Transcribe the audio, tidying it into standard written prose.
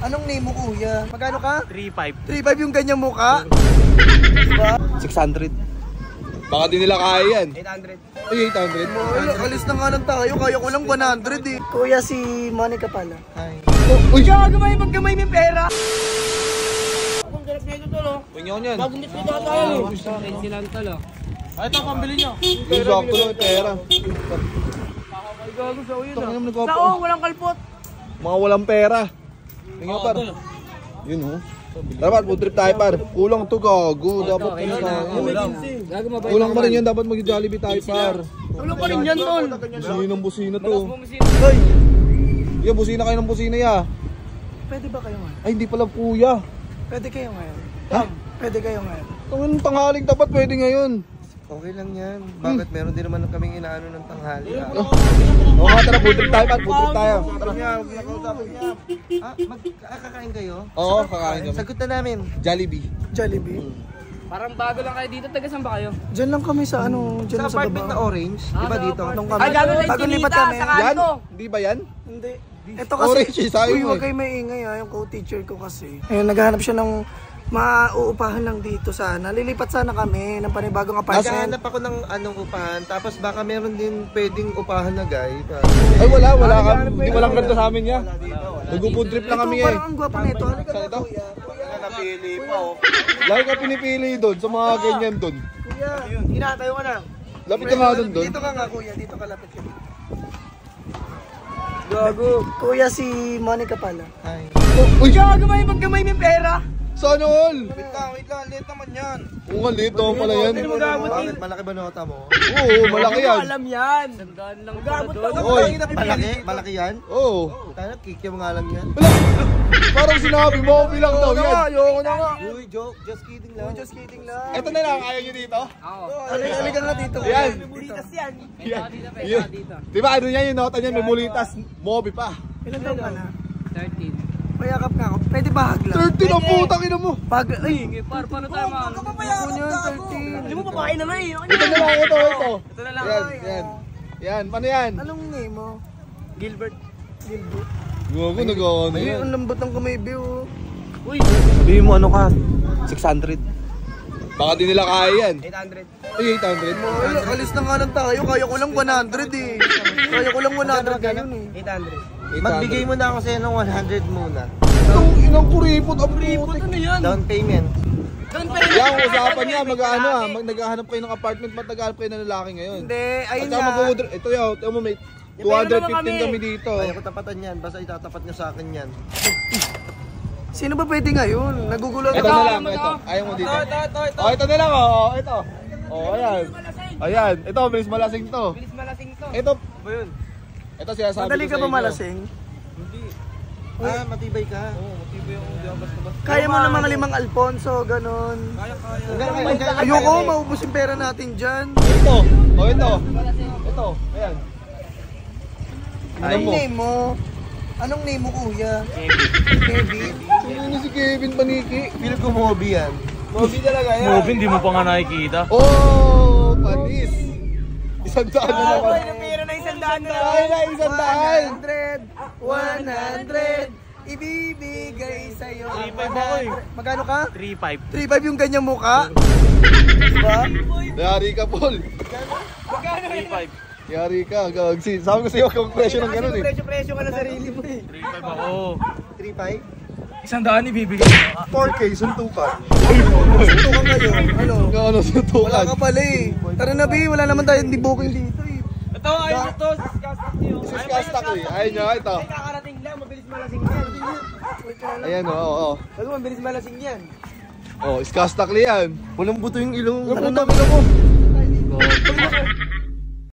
Anong name mo, kuya? Magkano ka? 3.5. 3.5 yung ganyang mukha? Diba? 600. Baka di nila kaya yan. 800. Ay, 800. Ay, alis na nga lang tayo. Kaya ko lang 100 eh. Kuya, si Monica pala. Hi. Uy! Gagamay, magkamay may pera. Ang garap na ito tol oh. Tingnan yan. Bagong dito tayo. Sa lang tol oh. Ay, ito pambili nyo. Sakto lang yung pera. Ay, gago sa uyo Tangina mo na. nagkapa. Sao, walang kalpot. Mga walang pera. Tingnan par. Yun oh. Dapat food trip tayo par. Kulang to gago. Dapat kulang pa rin yan. Dapat mag-Jollibee tayo par. Kulang pa rin yan tol. Busina ng busina to. Hoy, Iya, busina kayo ng busina ya. pwede ba kayo ngayon? Ay, hindi pala kuya. Pwede kayo ngayon. Ha? Pwede kayo ngayon. Tungin tanghaling dapat pwede ngayon. Okay lang yan. Bakit meron din naman kaming inaano ng tanghali? Oo nga, tara, food trip tayo par. Food trip tayo. Tara. Kakain kayo? Oo, kakain kami. Sagot na namin. Jollibee. Jollibee? Parang bago lang kayo dito. Taga saan ba kayo? Diyan lang kami sa ano, diyan Sa sa apartment na baba. orange, di ba dito? Nung kami. Ay, gago na Bago yung lipat chinita. kami. Sa Yan? kanto. Hindi ba yan? Hindi. Ito kasi, Orange, sayo uy, mo huwag eh. kayo maingay ha, yung co-teacher ko kasi. Ayun, naghahanap siya ng mauupahan lang dito sana. Lilipat sana kami ng panibagong apartment. Naghahanap ako ng anong upahan, tapos baka meron din pwedeng upahan na guy. Ay, wala kami. Hindi walang ganito sa amin ya. Nag-food trip lang kami Ito, eh. parang ang gwapo nito. Halika Saan na, ito? kuya. Napili pa oh. Lagi ka pinipili doon sa mga ganyan doon. Kuya, Hinatayo ka na. Lapit ka nga doon doon. dito ka nga kuya, dito ka lapit ka. Gago. Kuya, si Monica pala. Hi. Uy! Gagamay, magkamay may pera. Sana all! Wait lang, late naman yan. Oo nga, lito pala yan. Bakit malaki ba nota mo? Oo, malaki yan. Alam yan. Sandaan lang pala doon. Oy! Malaki yan? Oo. Tayo, kikya mo nga lang yan. Wala! Parang sinabi mo, bilang daw yan. Ayoko na nga. Uy, joke, just kidding lang. Just kidding lang. Ito na lang, kaya nyo dito? Oo. Halika nga dito. Yan. Bulitas yan. Yan. Dito, Yan. dito. Diba ano niya yung nota niya, may mulitas, mobi pa. Ilan taon ka na? 13. Mayakap nga ako. Pwede ba hagla? 30 na putang ina mo. Pag, ay, Paano tayo man? ako yun, 13. Hindi mo babae na nga eh. Ito na lang, ito. Ito na lang. Yan. Yan, paano yan? Anong name mo? Gilbert. Gilbert. Gago, nag-ano Ay, yan. ang lambot ng kamay, Bill. Uy. Sabihin mo ano ka? 600. Baka di nila kaya yan. 800. Ay, 800. Ay, alis na nga lang tayo. Kaya ko lang 100 eh. Kaya ko lang 100 ngayon eh. 800. Magbigay mo na ako sa'yo ng 100 muna. Itong inang kuripot, ang putik. Ano yan? Down payment. Doon pa rin. Yan, usapan niya, mag-ano naghahanap kayo ng apartment, ba't naghahanap kayo ng lalaki ngayon? Hindi, ayun At saka nga. ito yun, ito mo, may 215 kami dito. Ayaw ko tapatan yan, basta itatapat nyo sa akin yan. Sino ba pwede ngayon? Nagugulo Ito ako. na lang, ito. Ayaw mo dito. Oh, ito na lang, oh, ito. Oh, ayan. Ayan, ito, bilis malasing to. Bilis malasing to. Ito, ito sinasabi Madali ko ka sa ba inyo. malasing? Ah, matibay ka. Kaya mo ng mga 5 Alfonso, ganun. Kaya. Ayoko, maubos yung pera natin dyan. Ito, oh, ito. Ito, ayan. Anong name mo? Anong name mo, kuya? Kevin. Sino si Kevin Paniki? Feel ko Moby yan. Mobi talaga yan. Movie, hindi mo pa nga nakikita. Oh, panis. Isang daan na naman. Pera na 100 na. Ay na, isang daan. 100. Ibibigay sa'yo. 3.5 ako eh. Magkano ka? 3.5. 3.5 yung ganyang mukha? Diba? Yari ka, Paul. 3.5. Yari ka. Gagsi. Sabi ko sa'yo, kung presyo ng ganun eh. Presyo ka na sarili mo eh. 3.5 ako. 3.5? 100 ibibigay. 4K, suntukan. Ito ka ngayon. Ano? Ano, Wala sutukan. ka pala eh. Tara na, B. Wala naman tayong booking dito eh. Ito, ayun ito. Disgusting niyo. Siskastak eh. Ayun nyo, ito. Kakarating lang. Mabilis malasing yan. Ayan, oo. Ano, mabilis malasing yan. Oh, iskastak li yan. Walang buto yung ilong. Ano na, mo?